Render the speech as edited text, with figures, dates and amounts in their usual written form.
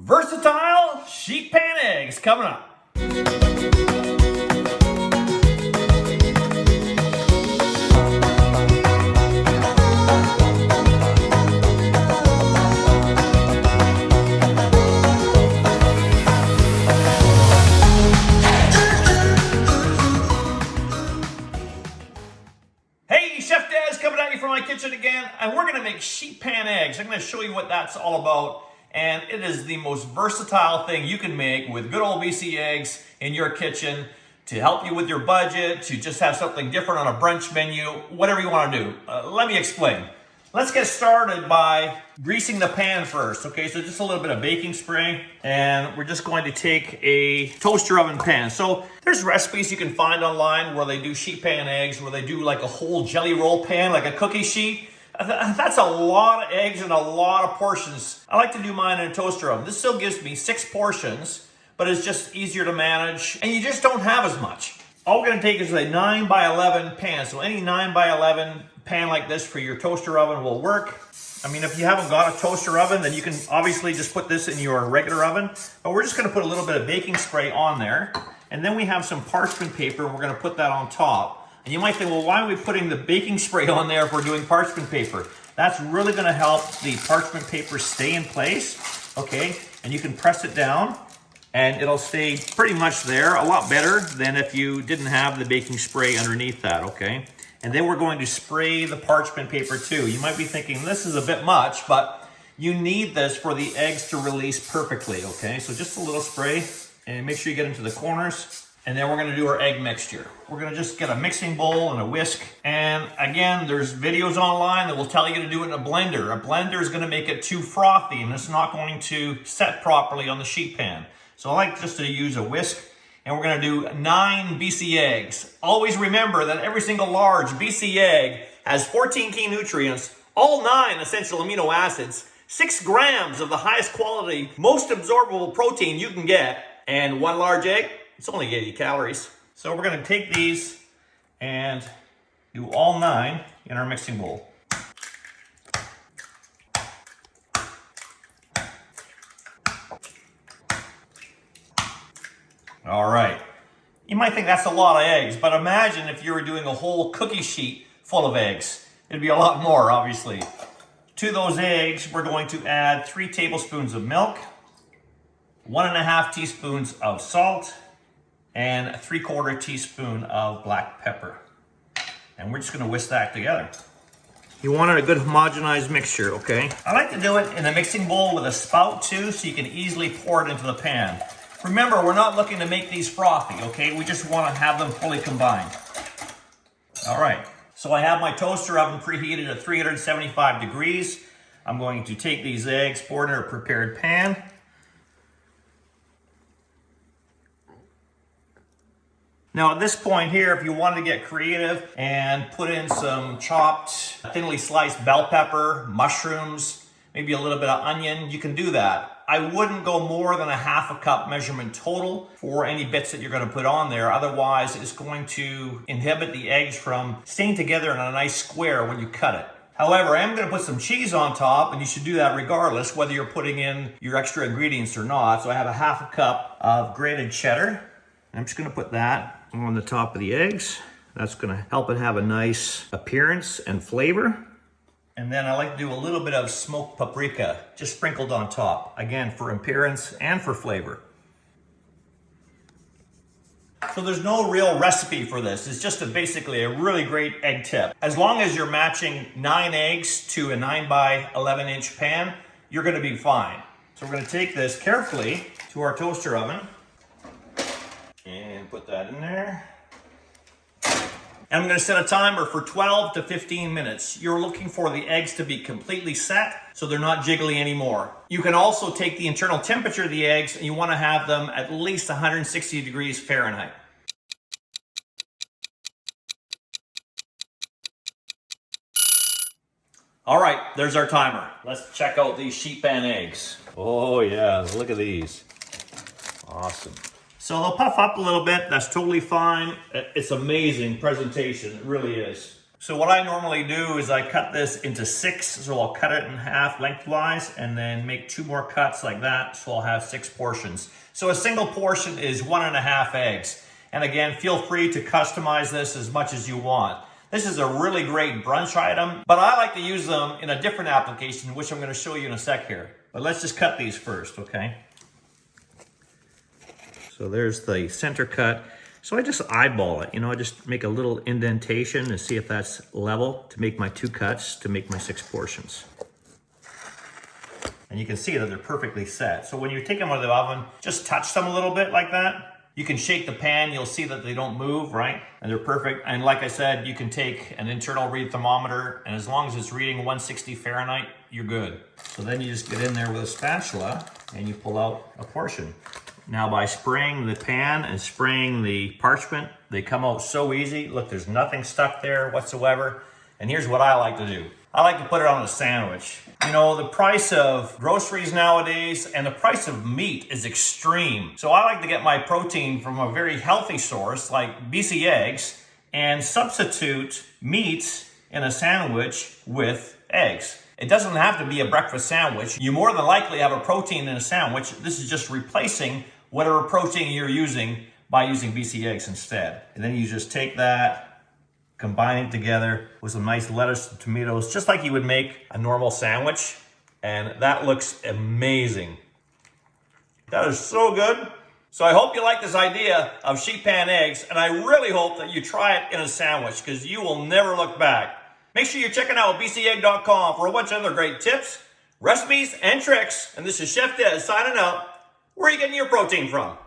Versatile sheet pan eggs coming up. Hey, Chef Dez coming at you from my kitchen again, and we're gonna make sheet pan eggs. I'm gonna show you what that's all about. And it is the most versatile thing you can make with good old BC eggs in your kitchen to help you with your budget, to just have something different on a brunch menu, whatever you want to do. Let me explain. Let's get started by greasing the pan first. Okay, so just a little bit of baking spray, and we're just going to take a toaster oven pan. So there's recipes you can find online where they do sheet pan eggs, where they do like a whole jelly roll pan, like a cookie sheet. That's a lot of eggs and a lot of portions. I like to do mine in a toaster oven. This still gives me 6 portions, but it's just easier to manage, and you just don't have as much. All we're gonna take is a 9 by 11 pan. So any 9 by 11 pan like this for your toaster oven will work. I mean, if you haven't got a toaster oven, then you can obviously just put this in your regular oven, but we're just gonna put a little bit of baking spray on there. And then we have some parchment paper, and we're gonna put that on top. And you might think, well, why are we putting the baking spray on there if we're doing parchment paper? That's really gonna help the parchment paper stay in place, okay? And you can press it down and it'll stay pretty much there, a lot better than if you didn't have the baking spray underneath that, okay? And then we're going to spray the parchment paper too. You might be thinking, this is a bit much, but you need this for the eggs to release perfectly, okay? So just a little spray, and make sure you get into the corners. And then we're gonna do our egg mixture. We're gonna just get a mixing bowl and a whisk. And again, there's videos online that will tell you to do it in a blender. A blender is gonna make it too frothy, and it's not going to set properly on the sheet pan. So I like just to use a whisk, and we're gonna do 9 BC eggs. Always remember that every single large BC egg has 14 key nutrients, all 9 essential amino acids, 6 grams of the highest quality, most absorbable protein you can get, and 1 large egg, it's only 80 calories. So we're gonna take these and do all 9 in our mixing bowl. All right. You might think that's a lot of eggs, but imagine if you were doing a whole cookie sheet full of eggs. It'd be a lot more, obviously. To those eggs, we're going to add 3 tablespoons of milk, 1.5 teaspoons of salt, and a 3/4 teaspoon of black pepper. And we're just gonna whisk that together. You want a good homogenized mixture, okay? I like to do it in a mixing bowl with a spout too, so you can easily pour it into the pan. Remember, we're not looking to make these frothy, okay? We just wanna have them fully combined. All right, so I have my toaster oven preheated at 375 degrees. I'm going to take these eggs, pour it in a prepared pan. Now at this point here, if you wanted to get creative and put in some chopped, thinly sliced bell pepper, mushrooms, maybe a little bit of onion, you can do that. I wouldn't go more than a 1/2 cup measurement total for any bits that you're gonna put on there. Otherwise, it's going to inhibit the eggs from staying together in a nice square when you cut it. However, I am gonna put some cheese on top, and you should do that regardless whether you're putting in your extra ingredients or not. So I have a 1/2 cup of grated cheddar. I'm just gonna put that on the top of the eggs. That's gonna help it have a nice appearance and flavor. And then I like to do a little bit of smoked paprika, just sprinkled on top. Again, for appearance and for flavor. So there's no real recipe for this. It's just basically a really great egg tip. As long as you're matching 9 eggs to a 9 by 11 inch pan, you're gonna be fine. So we're gonna take this carefully to our toaster oven and put that in there. And I'm gonna set a timer for 12 to 15 minutes. You're looking for the eggs to be completely set so they're not jiggly anymore. You can also take the internal temperature of the eggs, and you wanna have them at least 160 degrees Fahrenheit. All right, there's our timer. Let's check out these sheet pan eggs. Oh yeah, look at these. Awesome. So they'll puff up a little bit, that's totally fine. It's amazing presentation, it really is. So what I normally do is I cut this into 6, so I'll cut it in half lengthwise and then make 2 more cuts like that, so I'll have 6 portions. So a single portion is 1.5 eggs. And again, feel free to customize this as much as you want. This is a really great brunch item, but I like to use them in a different application, which I'm going to show you in a sec here. But let's just cut these first, okay? So there's the center cut. So I just eyeball it, I just make a little indentation to see if that's level to make my 2 cuts to make my 6 portions. And you can see that they're perfectly set. So when you take them out of the oven, just touch them a little bit like that. You can shake the pan, you'll see that they don't move, right? And they're perfect. And like I said, you can take an internal read thermometer, and as long as it's reading 160 Fahrenheit, you're good. So then you just get in there with a spatula and you pull out a portion. Now by spraying the pan and spraying the parchment, they come out so easy. Look, there's nothing stuck there whatsoever. And here's what I like to do. I like to put it on a sandwich. The price of groceries nowadays and the price of meat is extreme. So I like to get my protein from a very healthy source like BC eggs and substitute meats in a sandwich with eggs. It doesn't have to be a breakfast sandwich. You more than likely have a protein in a sandwich. This is just replacing whatever protein you're using by using BC eggs instead. And then you just take that, combine it together with some nice lettuce and tomatoes, just like you would make a normal sandwich. And that looks amazing. That is so good. So I hope you like this idea of sheet pan eggs, and I really hope that you try it in a sandwich because you will never look back. Make sure you're checking out bcegg.com for a bunch of other great tips, recipes, and tricks. And this is Chef Dez signing out. Where are you getting your protein from?